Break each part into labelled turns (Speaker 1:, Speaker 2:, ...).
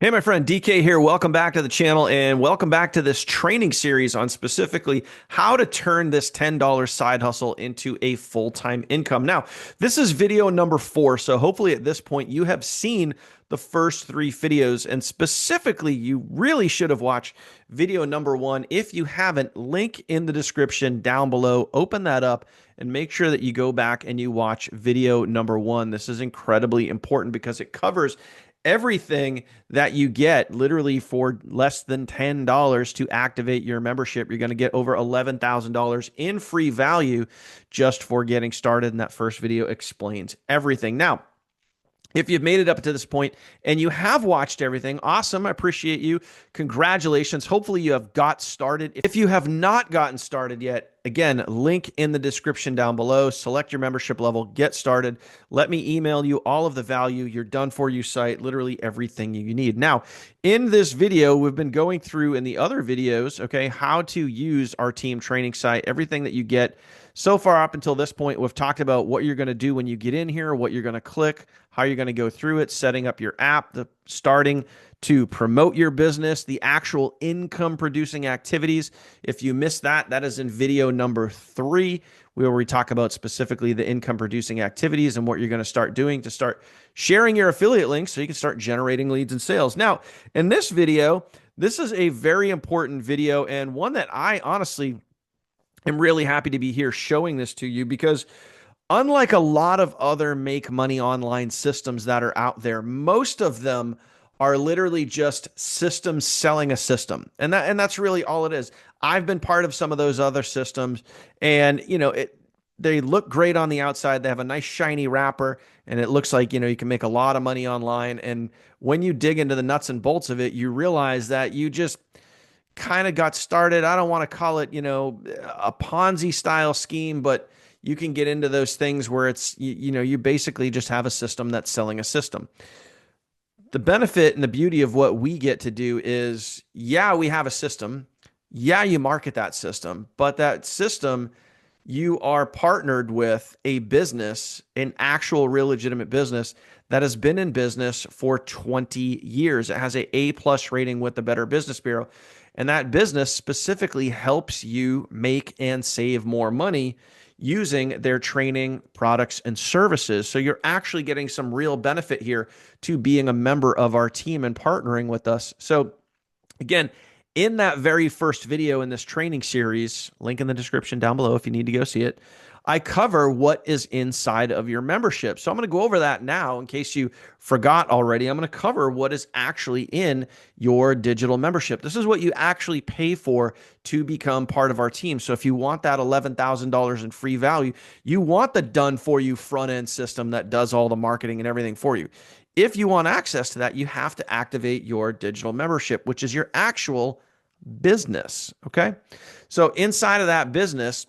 Speaker 1: Hey, my friend DK here. Welcome back to the channel and welcome back to this training series on specifically how to turn this $10 side hustle into a full-time income. Now, this is video number 4, so hopefully at this point you have seen the first 3 videos, and specifically you really should have watched video number 1. If you haven't, link in the description down below. Open that up and make sure that you go back and you watch video number 1. This is incredibly important because it covers everything that you get literally for less than $10 to activate your membership. You're going to get over $11,000 in free value just for getting started. And that first video explains everything. Now, if you've made it up to this point and you have watched everything, awesome. I appreciate you. Congratulations. Hopefully you have got started. If you have not gotten started yet, again, link in the description down below. Select your membership level, get started. Let me email you all of the value, your done for you site, literally everything you need. Now, in this video, we've been going through in the other videos, okay, how to use our team training site, everything that you get so far up until this point. We've talked about what you're going to do when you get in here, what you're going to click, how you're going to go through it, setting up your app, the starting to promote your business, the actual income producing activities. If you missed that, that is in video number 3, where we talk about specifically the income producing activities and what you're going to start doing to start sharing your affiliate links so you can start generating leads and sales. Now, in this video, this is a very important video and one that I honestly am really happy to be here showing this to you because unlike a lot of other make money online systems that are out there, most of them are literally just systems selling a system. And that's really all it is. I've been part of some of those other systems and they look great on the outside. They have a nice shiny wrapper and it looks like, you can make a lot of money online. And when you dig into the nuts and bolts of it, you realize that you just kind of got started. I don't want to call it, a Ponzi style scheme, but you can get into those things where it's, you basically just have a system that's selling a system. The benefit and the beauty of what we get to do is, yeah, we have a system. Yeah, you market that system, but that system, you are partnered with a business, an actual real legitimate business that has been in business for 20 years. It has a A+ rating with the Better Business Bureau. And that business specifically helps you make and save more money using their training, products, and services. So you're actually getting some real benefit here to being a member of our team and partnering with us. So again, in that very first video in this training series, link in the description down below if you need to go see it, I cover what is inside of your membership. So I'm going to go over that now in case you forgot already. I'm going to cover what is actually in your digital membership. This is what you actually pay for to become part of our team. So if you want that $11,000 in free value, you want the done for you front end system that does all the marketing and everything for you. If you want access to that, you have to activate your digital membership, which is your actual business. Okay. So inside of that business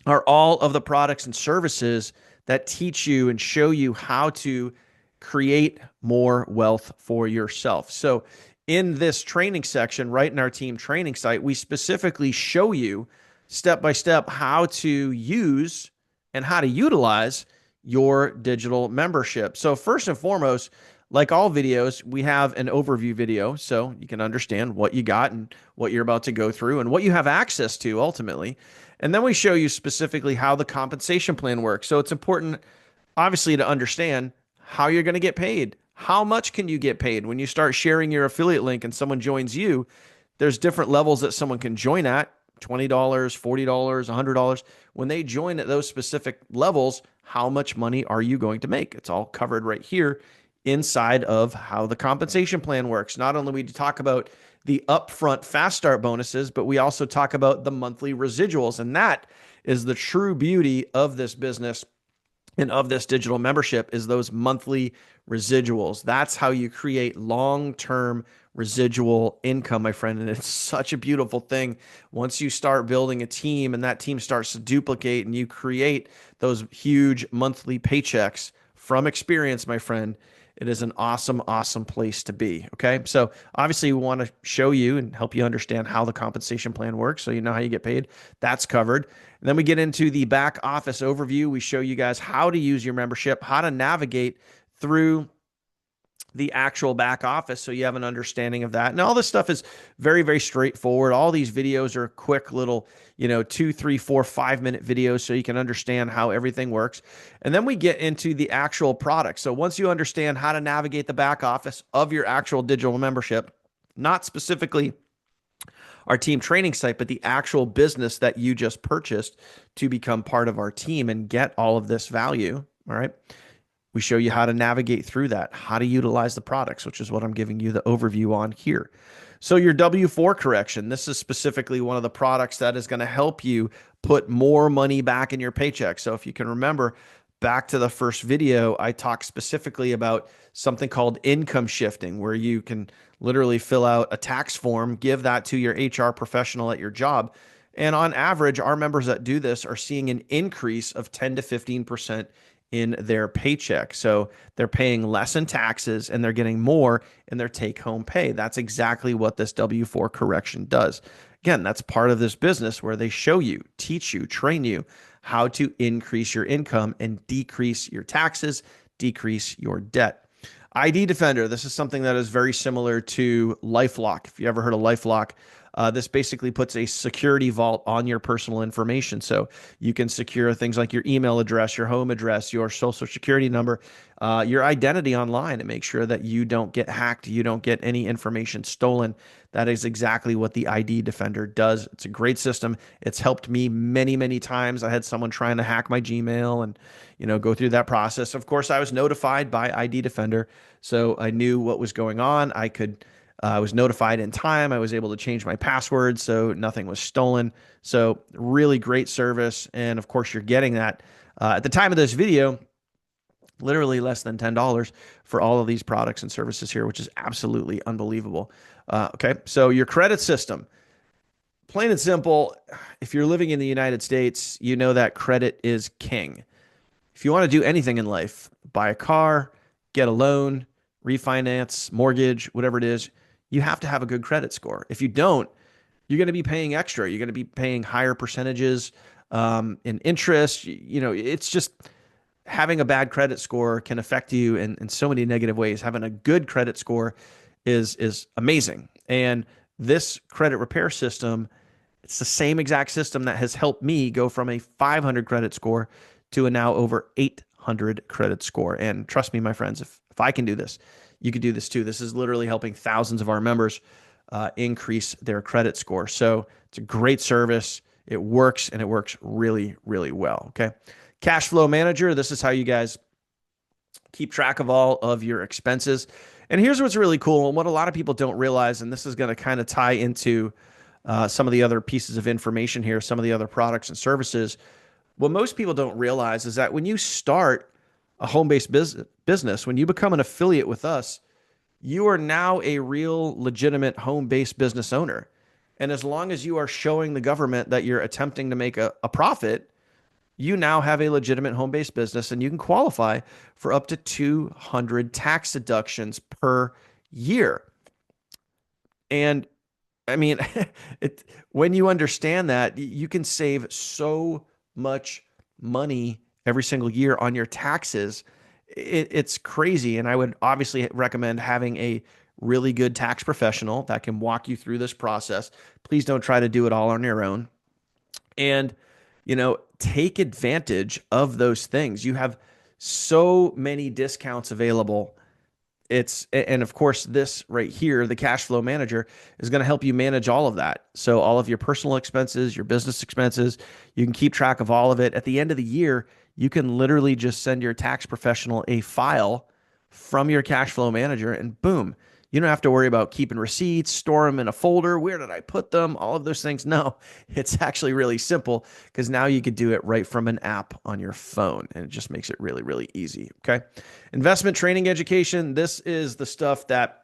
Speaker 1: are all of the products and services that teach you and show you how to create more wealth for yourself. So in this training section, right in our team training site, we specifically show you step by step how to use and how to utilize your digital membership. So first and foremost, like all videos, we have an overview video so you can understand what you got and what you're about to go through and what you have access to ultimately. And then we show you specifically how the compensation plan works. So it's important, obviously, to understand how you're going to get paid. How much can you get paid when you start sharing your affiliate link and someone joins you? There's different levels that someone can join at, $20, $40, $100. When they join at those specific levels, how much money are you going to make? It's all covered right here inside of how the compensation plan works. Not only we talk about the upfront fast start bonuses, but we also talk about the monthly residuals. And that is the true beauty of this business and of this digital membership is those monthly residuals. That's how you create long-term residual income, my friend. And it's such a beautiful thing. Once you start building a team and that team starts to duplicate and you create those huge monthly paychecks from experience, my friend, it is an awesome, awesome place to be. Okay. So obviously we want to show you and help you understand how the compensation plan works. So you know how you get paid. That's covered. And then we get into the back office overview. We show you guys how to use your membership, how to navigate through the actual back office so you have an understanding of that. And all this stuff is very, very straightforward. All these videos are quick little, 2, 3, 4, 5 minute videos so you can understand how everything works. And then we get into the actual product. So once you understand how to navigate the back office of your actual digital membership, not specifically our team training site, but the actual business that you just purchased to become part of our team and get all of this value. All right. We show you how to navigate through that, how to utilize the products, which is what I'm giving you the overview on here. So your W-4 correction, this is specifically one of the products that is going to help you put more money back in your paycheck. So if you can remember back to the first video, I talked specifically about something called income shifting, where you can literally fill out a tax form, give that to your HR professional at your job. And on average, our members that do this are seeing an increase of 10 to 15% in their paycheck. So they're paying less in taxes and they're getting more in their take home pay. That's exactly what this W-4 correction does. Again, that's part of this business where they show you, teach you, train you how to increase your income and decrease your taxes, decrease your debt. ID Defender, this is something that is very similar to LifeLock. If you ever heard of LifeLock, this basically puts a security vault on your personal information. So you can secure things like your email address, your home address, your social security number, your identity online, and make sure that you don't get hacked, you don't get any information stolen. That is exactly what the ID Defender does. It's a great system. It's helped me many, many times. I had someone trying to hack my Gmail and, go through that process. Of course, I was notified by ID Defender, so I knew what was going on. I was notified in time. I was able to change my password so nothing was stolen. So really great service. And of course, you're getting that at the time of this video, literally less than $10 for all of these products and services here, which is absolutely unbelievable. Okay, so your credit system, plain and simple, if you're living in the United States, you know that credit is king. If you want to do anything in life, buy a car, get a loan, refinance, mortgage, whatever it is, you have to have a good credit score. If you don't, you're going to be paying extra. You're going to be paying higher percentages in interest. It's just having a bad credit score can affect you in so many negative ways. Having a good credit score is amazing. And this credit repair system, it's the same exact system that has helped me go from a 500 credit score to a now over 800 credit score. And trust me, my friends, if I can do this, you could do this too. This is literally helping thousands of our members increase their credit score. So it's a great service. It works, and it works really, really well. Okay. Cash Flow Manager. This is how you guys keep track of all of your expenses. And here's what's really cool, and what a lot of people don't realize, and this is going to kind of tie into some of the other pieces of information here, some of the other products and services. What most people don't realize is that when you start a home-based business, when you become an affiliate with us, you are now a real legitimate home-based business owner. And as long as you are showing the government that you're attempting to make a profit, you now have a legitimate home-based business, and you can qualify for up to 200 tax deductions per year. And I mean, when you understand that, you can save so much money every single year on your taxes. It's crazy. And I would obviously recommend having a really good tax professional that can walk you through this process. Please don't try to do it all on your own. And, take advantage of those things. You have so many discounts available. And of course, this right here, the Cash Flow Manager, is going to help you manage all of that. So all of your personal expenses, your business expenses, you can keep track of all of it. At the end of the year, you can literally just send your tax professional a file from your Cash Flow Manager, and boom, you don't have to worry about keeping receipts, store them in a folder. Where did I put them? All of those things. No, it's actually really simple, because now you could do it right from an app on your phone, and it just makes it really, really easy. Okay. Investment training education. This is the stuff that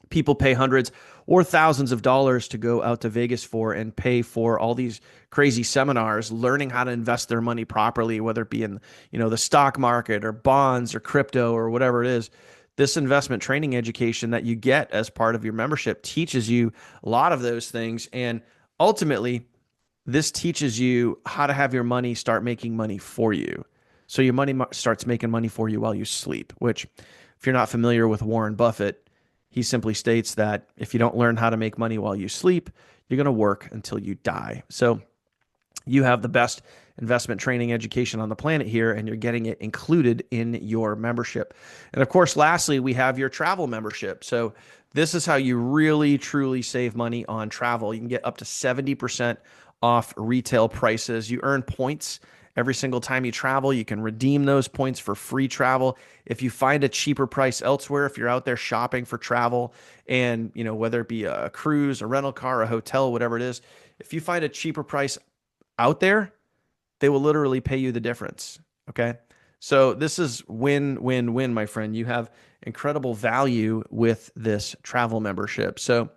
Speaker 1: people pay hundreds or thousands of dollars to go out to Vegas for and pay for all these crazy seminars, learning how to invest their money properly, whether it be in, the stock market or bonds or crypto or whatever it is. This investment training education that you get as part of your membership teaches you a lot of those things. And ultimately, this teaches you how to have your money start making money for you. So your money starts making money for you while you sleep, which If you're not familiar with Warren Buffett, he simply states that if you don't learn how to make money while you sleep, you're going to work until you die. So you have the best investment training education on the planet here, and you're getting it included in your membership. And of course, lastly, we have your travel membership. So this is how you really truly save money on travel. You can get up to 70% off retail prices. You earn points every single time you travel. You can redeem those points for free travel. If you find a cheaper price elsewhere, if you're out there shopping for travel, and whether it be a cruise, a rental car, a hotel, whatever it is, if you find a cheaper price out there, they will literally pay you the difference. Okay. So this is win, win, win, my friend. You have incredible value with this travel membership. So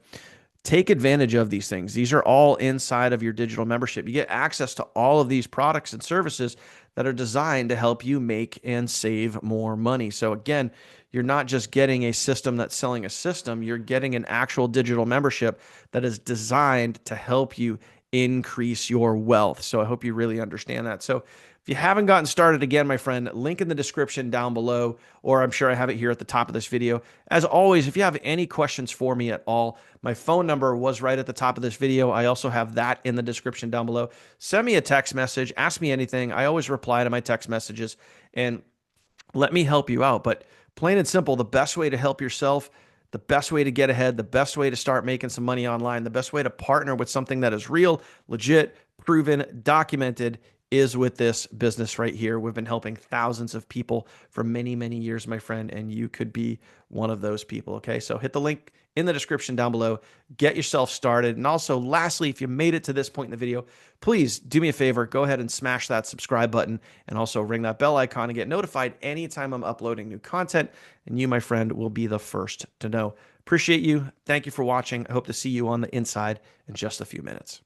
Speaker 1: take advantage of these things. These are all inside of your digital membership. You get access to all of these products and services that are designed to help you make and save more money. So again, you're not just getting a system that's selling a system, you're getting an actual digital membership that is designed to help you increase your wealth. So I hope you really understand that. So if you haven't gotten started, again, my friend, link in the description down below, or I'm sure I have it here at the top of this video. As always, if you have any questions for me at all, my phone number was right at the top of this video. I also have that in the description down below. Send me a text message, ask me anything. I always reply to my text messages, and let me help you out. But plain and simple, the best way to help yourself, the best way to get ahead, the best way to start making some money online, the best way to partner with something that is real, legit, proven, documented is with this business right here. We've been helping thousands of people for many, many years, my friend, and you could be one of those people. Okay. So hit the link in the description down below, get yourself started. And also, lastly, if you made it to this point in the video, please do me a favor, go ahead and smash that subscribe button and also ring that bell icon to get notified anytime I'm uploading new content. And you, my friend, will be the first to know. Appreciate you. Thank you for watching. I hope to see you on the inside in just a few minutes.